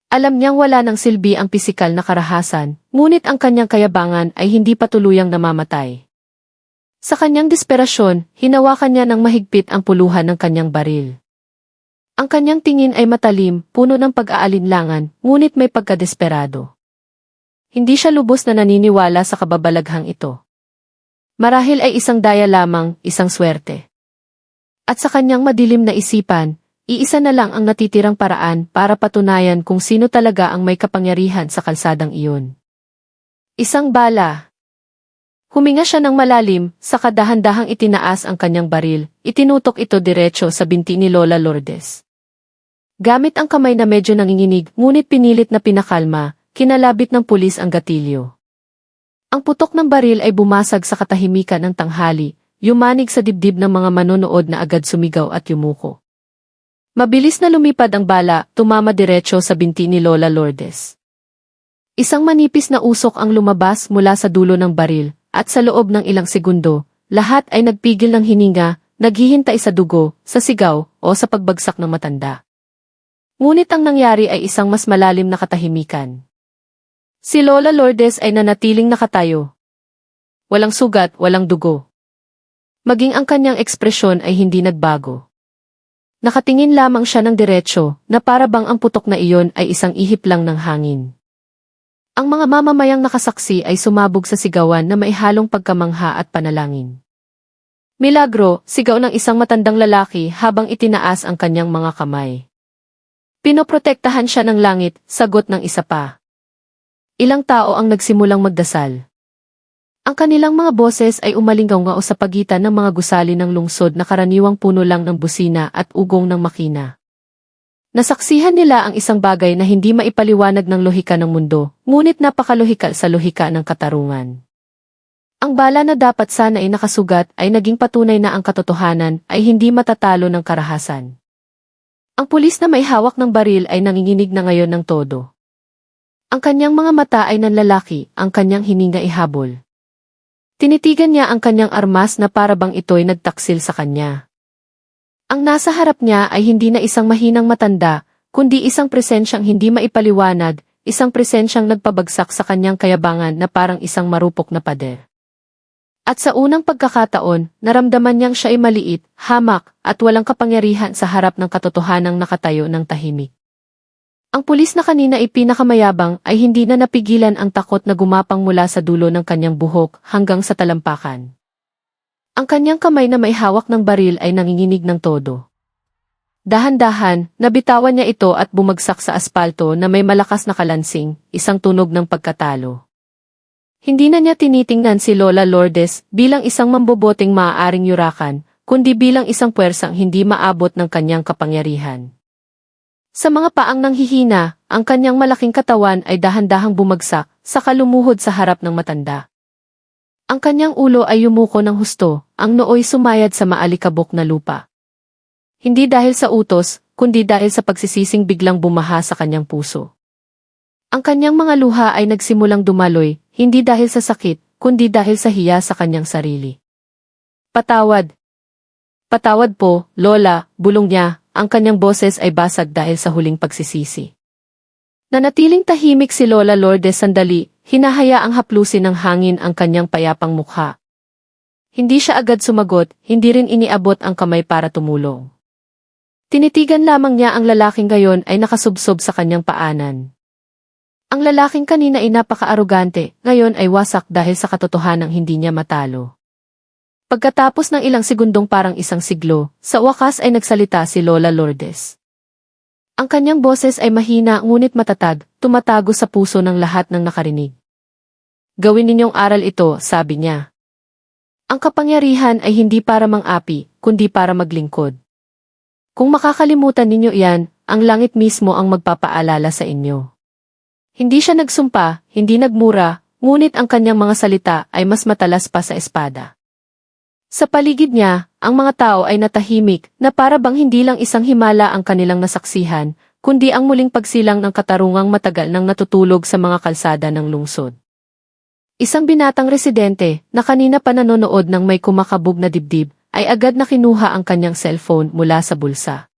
[SPEAKER 1] Alam niyang wala ng silbi ang pisikal na karahasan, ngunit ang kanyang kayabangan ay hindi pa tuluyang namamatay. Sa kanyang desperasyon, hinawakan niya ng mahigpit ang puluhan ng kanyang baril. Ang kanyang tingin ay matalim, puno ng pag-aalinlangan, ngunit may pagkadesperado. Hindi siya lubos na naniniwala sa kababalaghang ito. Marahil ay isang daya lamang, isang swerte. At sa kanyang madilim na isipan, iisa na lang ang natitirang paraan para patunayan kung sino talaga ang may kapangyarihan sa kalsadang iyon. Isang bala. Huminga siya ng malalim, saka dahan-dahang itinaas ang kanyang baril, itinutok ito diretso sa binti ni Lola Lourdes. Gamit ang kamay na medyo nanginginig, ngunit pinilit na pinakalma, kinalabit ng pulis ang gatilyo. Ang putok ng baril ay bumasag sa katahimikan ng tanghali, yumanig sa dibdib ng mga manonood na agad sumigaw at yumuko. Mabilis na lumipad ang bala, tumama diretso sa binti ni Lola Lourdes. Isang manipis na usok ang lumabas mula sa dulo ng baril, at sa loob ng ilang segundo, lahat ay nagpigil ng hininga, naghihintay sa dugo, sa sigaw, o sa pagbagsak ng matanda. Ngunit ang nangyari ay isang mas malalim na katahimikan. Si Lola Lourdes ay nanatiling nakatayo. Walang sugat, walang dugo. Maging ang kanyang ekspresyon ay hindi nagbago. Nakatingin lamang siya ng diretsyo, na para bang ang putok na iyon ay isang ihip lang ng hangin. Ang mga mamamayang nakasaksi ay sumabog sa sigawan na may halong pagkamangha at panalangin. Milagro, sigaw ng isang matandang lalaki habang itinaas ang kanyang mga kamay. Pinoprotektahan siya ng langit, sagot ng isa pa. Ilang tao ang nagsimulang magdasal. Ang kanilang mga boses ay umalinggaw-ngao sa pagitan ng mga gusali ng lungsod na karaniwang puno lang ng busina at ugong ng makina. Nasaksihan nila ang isang bagay na hindi maipaliwanag ng lohika ng mundo, ngunit napakalohikal sa lohika ng katarungan. Ang bala na dapat sana ay nakasugat ay naging patunay na ang katotohanan ay hindi matatalo ng karahasan. Ang pulis na may hawak ng baril ay nanginginig na ngayon ng todo. Ang kanyang mga mata ay nanlalaki, ang kanyang hininga ihabol. Tinitigan niya ang kanyang armas na parabang ito'y nagtaksil sa kanya. Ang nasa harap niya ay hindi na isang mahinang matanda, kundi isang presensyang hindi maipaliwanag, isang presensyang nagpabagsak sa kanyang kayabangan na parang isang marupok na pader. At sa unang pagkakataon, naramdaman niyang siya ay maliit, hamak, at walang kapangyarihan sa harap ng katotohanang nakatayo ng tahimik. Ang pulis na kanina ay pinakamayabang ay hindi na napigilan ang takot na gumapang mula sa dulo ng kanyang buhok hanggang sa talampakan. Ang kanyang kamay na may hawak ng baril ay nanginginig ng todo. Dahan-dahan, nabitawan niya ito at bumagsak sa aspalto na may malakas na kalansing, isang tunog ng pagkatalo. Hindi na niya tinitingnan si Lola Lourdes bilang isang mamboboting maaaring yurakan, kundi bilang isang puwersang hindi maabot ng kanyang kapangyarihan. Sa mga paang nanghihina, ang kanyang malaking katawan ay dahan-dahang bumagsak, saka lumuhod sa harap ng matanda. Ang kanyang ulo ay yumuko ng husto, ang noo'y sumayad sa maalikabok na lupa. Hindi dahil sa utos, kundi dahil sa pagsisising biglang bumaha sa kanyang puso. Ang kanyang mga luha ay nagsimulang dumaloy, hindi dahil sa sakit, kundi dahil sa hiya sa kanyang sarili. Patawad. Patawad po, Lola, bulong niya, ang kanyang boses ay basag dahil sa huling pagsisisi. Nanatiling tahimik si Lola Lourdes sandali, hinahayaang haplusin ng hangin ang kanyang payapang mukha. Hindi siya agad sumagot, hindi rin iniabot ang kamay para tumulong. Tinitigan lamang niya ang lalaking gayon ay nakasubsob sa kanyang paanan. Ang lalaking kanina ay napaka-arugante, ngayon ay wasak dahil sa katotohanang hindi niya matalo. Pagkatapos ng ilang segundong parang isang siglo, sa wakas ay nagsalita si Lola Lourdes. Ang kanyang boses ay mahina ngunit matatag, tumatago sa puso ng lahat ng nakarinig. Gawin ninyong aral ito, sabi niya. Ang kapangyarihan ay hindi para mang-api, kundi para maglingkod. Kung makakalimutan ninyo iyan, ang langit mismo ang magpapaalala sa inyo. Hindi siya nagsumpa, hindi nagmura, ngunit ang kanyang mga salita ay mas matalas pa sa espada. Sa paligid niya, ang mga tao ay natahimik na para bang hindi lang isang himala ang kanilang nasaksihan, kundi ang muling pagsilang ng katarungang matagal nang natutulog sa mga kalsada ng lungsod. Isang binatang residente na kanina pa nanonood ng may kumakabog na dibdib ay agad na kinuha ang kanyang cellphone mula sa bulsa.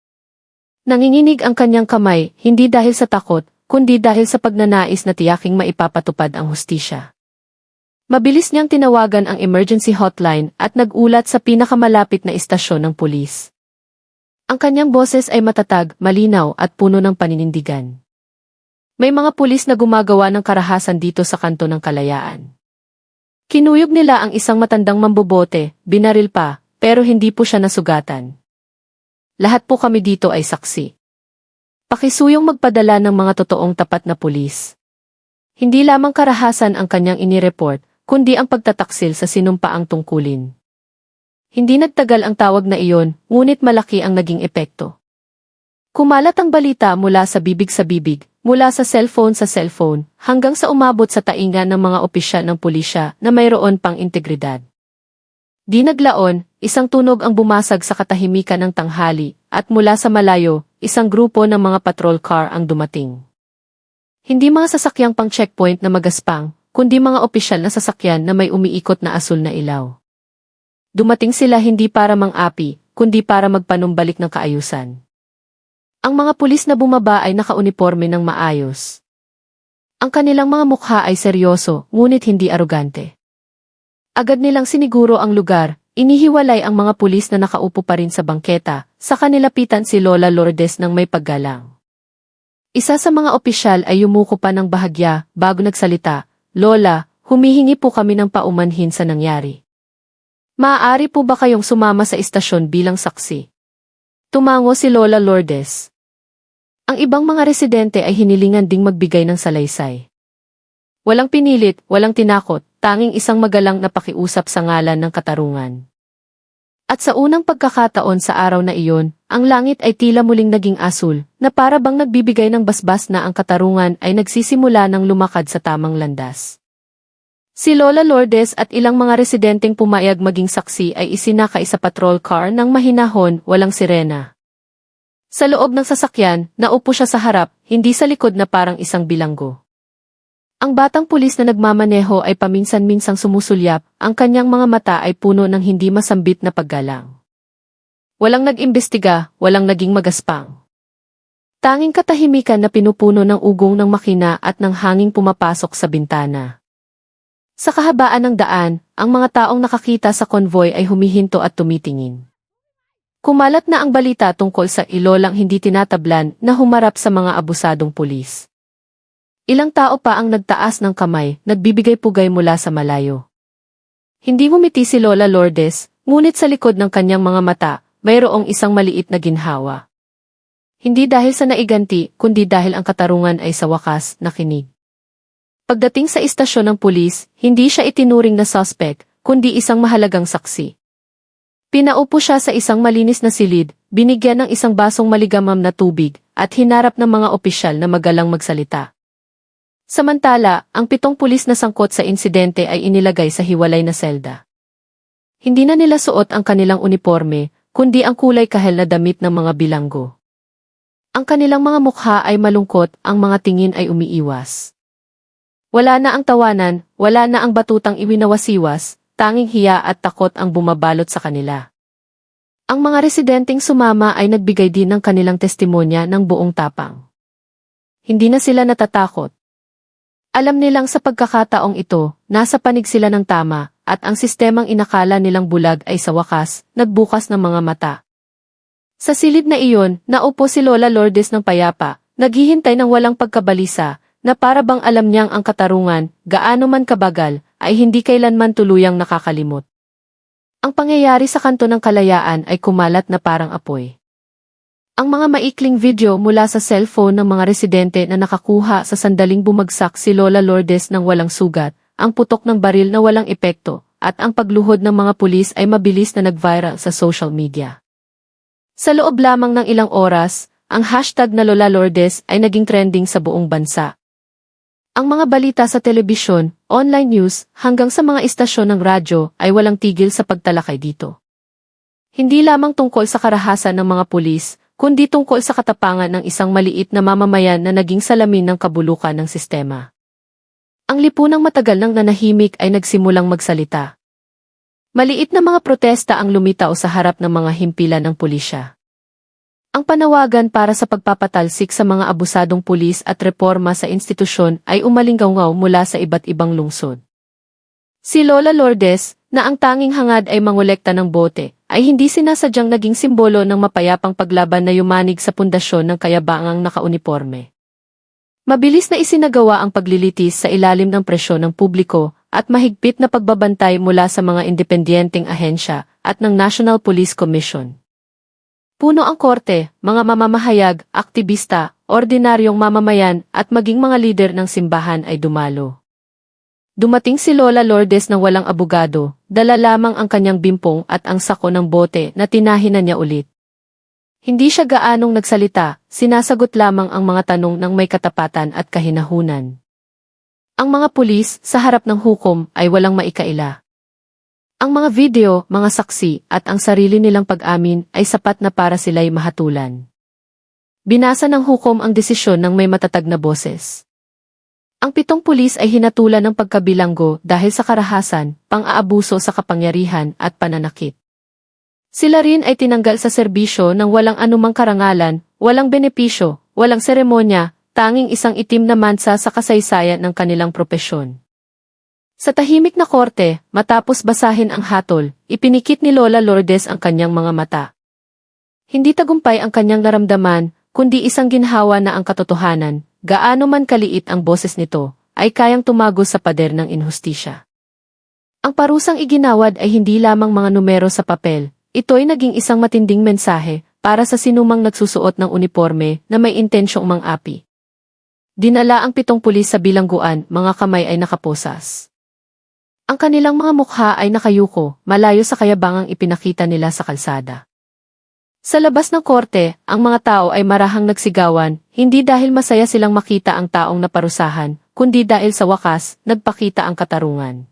[SPEAKER 1] Nanginginig ang kanyang kamay, hindi dahil sa takot, kundi dahil sa pagnanais na tiyaking maipapatupad ang hustisya. Mabilis niyang tinawagan ang emergency hotline at nag-ulat sa pinakamalapit na istasyon ng pulis. Ang kanyang boses ay matatag, malinaw at puno ng paninindigan. May mga pulis na gumagawa ng karahasan dito sa kanto ng Kalayaan. Kinuyog nila ang isang matandang mambobote, binaril pa, pero hindi po siya nasugatan. Lahat po kami dito ay saksi. Pakisuyong magpadala ng mga totoong tapat na pulis. Hindi lamang karahasan ang kanyang inireport, kundi ang pagtataksil sa sinumpaang tungkulin. Hindi nagtagal ang tawag na iyon, ngunit malaki ang naging epekto. Kumalat ang balita mula sa bibig, mula sa cellphone, hanggang sa umabot sa tainga ng mga opisyal ng pulisya na mayroon pang integridad. Di naglaon, isang tunog ang bumasag sa katahimikan ng tanghali, at mula sa malayo, isang grupo ng mga patrol car ang dumating. Hindi mga sasakyang pang checkpoint na magaspang, kundi mga opisyal na sasakyan na may umiikot na asul na ilaw. Dumating sila hindi para mang-api, kundi para magpanumbalik ng kaayusan. Ang mga pulis na bumaba ay nakauniporme ng maayos. Ang kanilang mga mukha ay seryoso, ngunit hindi arugante. Agad nilang siniguro ang lugar, inihiwalay ang mga pulis na nakaupo pa rin sa bangketa, sa kanilapitan si Lola Lourdes ng may paggalang. Isa sa mga opisyal ay yumuko pa ng bahagya, bago nagsalita, Lola, humihingi po kami ng paumanhin sa nangyari. Maaari po ba kayong sumama sa istasyon bilang saksi? Tumango si Lola Lourdes. Ang ibang mga residente ay hinilingan ding magbigay ng salaysay. Walang pinilit, walang tinakot, tanging isang magalang na pakiusap sa ngalan ng katarungan. At sa unang pagkakataon sa araw na iyon, ang langit ay tila muling naging asul, na para bang nagbibigay ng basbas na ang katarungan ay nagsisimula ng lumakad sa tamang landas. Si Lola Lourdes at ilang mga residenteng pumayag maging saksi ay isinakay sa patrol car ng mahinahon, walang sirena. Sa loob ng sasakyan, naupo siya sa harap, hindi sa likod na parang isang bilanggo. Ang batang pulis na nagmamaneho ay paminsan-minsang sumusulyap, ang kanyang mga mata ay puno ng hindi masambit na paggalang. Walang nag-imbestiga, walang naging magaspang. Tanging katahimikan na pinupuno ng ugong ng makina at ng hanging pumapasok sa bintana. Sa kahabaan ng daan, ang mga taong nakakita sa konvoy ay humihinto at tumitingin. Kumalat na ang balita tungkol sa ilolang hindi tinatablan na humarap sa mga abusadong pulis. Ilang tao pa ang nagtaas ng kamay, nagbibigay pugay mula sa malayo. Hindi ngumiti si Lola Lourdes, ngunit sa likod ng kanyang mga mata, mayroong isang maliit na ginhawa. Hindi dahil sa naiganti, kundi dahil ang katarungan ay sa wakas nakinig. Pagdating sa istasyon ng pulis, hindi siya itinuring na suspect, kundi isang mahalagang saksi. Pinaupo siya sa isang malinis na silid, binigyan ng isang basong maligamam na tubig, at hinarap ng mga opisyal na magalang magsalita. Samantala, ang 7 pulis na sangkot sa insidente ay inilagay sa hiwalay na selda. Hindi na nila suot ang kanilang uniforme, kundi ang kulay kahel na damit ng mga bilanggo. Ang kanilang mga mukha ay malungkot, ang mga tingin ay umiiwas. Wala na ang tawanan, wala na ang batutang iwinawasiwas, tanging hiya at takot ang bumabalot sa kanila. Ang mga residenteng sumama ay nagbigay din ng kanilang testimonya ng buong tapang. Hindi na sila natatakot. Alam nilang sa pagkakataong ito, nasa panig sila ng tama, at ang sistemang inakala nilang bulag ay sa wakas, nagbukas ng mga mata. Sa silid na iyon, naupo si Lola Lourdes ng payapa, naghihintay ng walang pagkabalisa, na para bang alam niyang ang katarungan, gaano man kabagal, ay hindi kailanman tuluyang nakakalimot. Ang pangyayari sa kanto ng Kalayaan ay kumalat na parang apoy. Ang mga maikling video mula sa cellphone ng mga residente na nakakuha sa sandaling bumagsak si Lola Lourdes ng walang sugat, ang putok ng baril na walang epekto, at ang pagluhod ng mga pulis ay mabilis na nag-viral sa social media. Sa loob lamang ng ilang oras, ang hashtag na Lola Lourdes ay naging trending sa buong bansa. Ang mga balita sa telebisyon, online news, hanggang sa mga istasyon ng radyo ay walang tigil sa pagtalakay dito. Hindi lamang tungkol sa karahasan ng mga pulis, kundi tungkol sa katapangan ng isang maliit na mamamayan na naging salamin ng kabulukan ng sistema. Ang lipunang matagal nang nanahimik ay nagsimulang magsalita. Maliit na mga protesta ang lumitaw sa harap ng mga himpilan ng pulisya. Ang panawagan para sa pagpapatalsik sa mga abusadong pulis at reforma sa institusyon ay umalinggaw mula sa iba't ibang lungsod. Si Lola Lourdes, na ang tanging hangad ay mangolekta ng bote, ay hindi sinasadyang naging simbolo ng mapayapang paglaban na yumanig sa pundasyon ng kayabangang nakauniporme. Mabilis na isinagawa ang paglilitis sa ilalim ng presyon ng publiko at mahigpit na pagbabantay mula sa mga independenteng ahensya at ng National Police Commission. Puno ang korte, mga mamamahayag, aktivista, ordinaryong mamamayan at maging mga lider ng simbahan ay dumalo. Dumating si Lola Lourdes ng walang abogado, dala lamang ang kanyang bimpong at ang sako ng bote na tinahinan niya ulit. Hindi siya gaanong nagsalita, sinasagot lamang ang mga tanong ng may katapatan at kahinahunan. Ang mga pulis, sa harap ng hukom, ay walang maikaila. Ang mga video, mga saksi, at ang sarili nilang pag-amin ay sapat na para sila'y mahatulan. Binasa ng hukom ang desisyon ng may matatag na boses. Ang 7 pulis ay hinatulan ng pagkabilanggo dahil sa karahasan, pang-aabuso sa kapangyarihan at pananakit. Sila rin ay tinanggal sa serbisyo ng walang anumang karangalan, walang benepisyo, walang seremonya, tanging isang itim na mansa sa kasaysayan ng kanilang propesyon. Sa tahimik na korte, matapos basahin ang hatol, ipinikit ni Lola Lourdes ang kanyang mga mata. Hindi tagumpay ang kanyang naramdaman, kundi isang ginhawa na ang katotohanan. Gaano man kaliit ang boses nito, ay kayang tumagos sa pader ng inhustisya. Ang parusang iginawad ay hindi lamang mga numero sa papel, ito'y naging isang matinding mensahe para sa sinumang nagsusuot ng uniforme na may intensyong mang-api. Dinala ang 7 pulis sa bilangguan, mga kamay ay nakaposas. Ang kanilang mga mukha ay nakayuko, malayo sa kayabangang ipinakita nila sa kalsada. Sa labas ng korte, ang mga tao ay marahang nagsigawan, hindi dahil masaya silang makita ang taong naparusahan, kundi dahil sa wakas, nagpakita ang katarungan.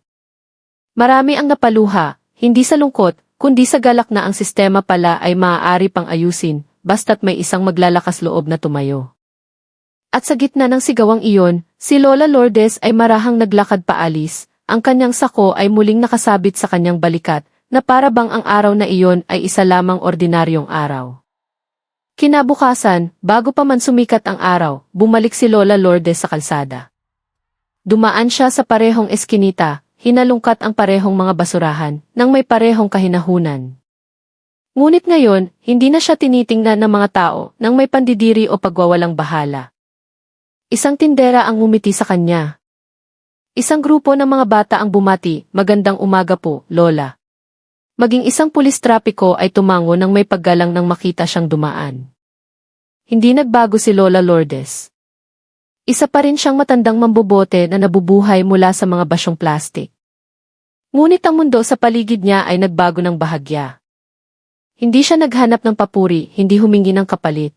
[SPEAKER 1] Marami ang napaluha, hindi sa lungkot, kundi sa galak na ang sistema pala ay maaari pang ayusin, basta't may isang maglalakas loob na tumayo. At sa gitna ng sigawang iyon, si Lola Lourdes ay marahang naglakad paalis, ang kanyang sako ay muling nakasabit sa kanyang balikat, na para bang ang araw na iyon ay isa lamang ordinaryong araw. Kinabukasan, bago pa man sumikat ang araw, bumalik si Lola Lourdes sa kalsada. Dumaan siya sa parehong eskinita, hinalungkat ang parehong mga basurahan, nang may parehong kahinahunan. Ngunit ngayon, hindi na siya tinitingnan ng mga tao nang may pandidiri o pagwawalang bahala. Isang tindera ang ngumiti sa kanya. Isang grupo ng mga bata ang bumati, "Magandang umaga po, Lola." Maging isang pulis trapiko ay tumango nang may paggalang nang makita siyang dumaan. Hindi nagbago si Lola Lourdes. Isa pa rin siyang matandang mambobote na nabubuhay mula sa mga basyong plastik. Ngunit ang mundo sa paligid niya ay nagbago ng bahagya. Hindi siya naghanap ng papuri, hindi humingi ng kapalit.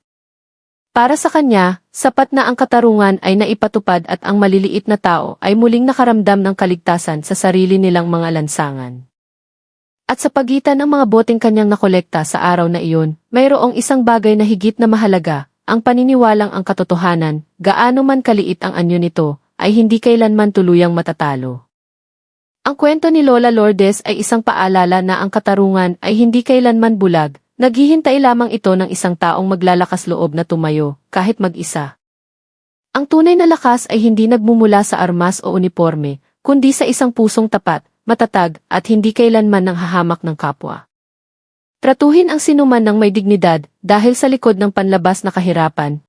[SPEAKER 1] Para sa kanya, sapat na ang katarungan ay naipatupad at ang maliliit na tao ay muling nakaramdam ng kaligtasan sa sarili nilang mga lansangan. At sa pagitan ng mga boteng kanyang nakolekta sa araw na iyon, mayroong isang bagay na higit na mahalaga, ang paniniwalang ang katotohanan, gaano man kaliit ang anyo nito, ay hindi kailanman tuluyang matatalo. Ang kwento ni Lola Lourdes ay isang paalala na ang katarungan ay hindi kailanman bulag, naghihintay lamang ito ng isang taong maglalakas loob na tumayo, kahit mag-isa. Ang tunay na lakas ay hindi nagmumula sa armas o uniforme, kundi sa isang pusong tapat, matatag, at hindi kailanman nanghahamak ng kapwa. Tratuhin ang sinuman ng may dignidad, dahil sa likod ng panlabas na kahirapan,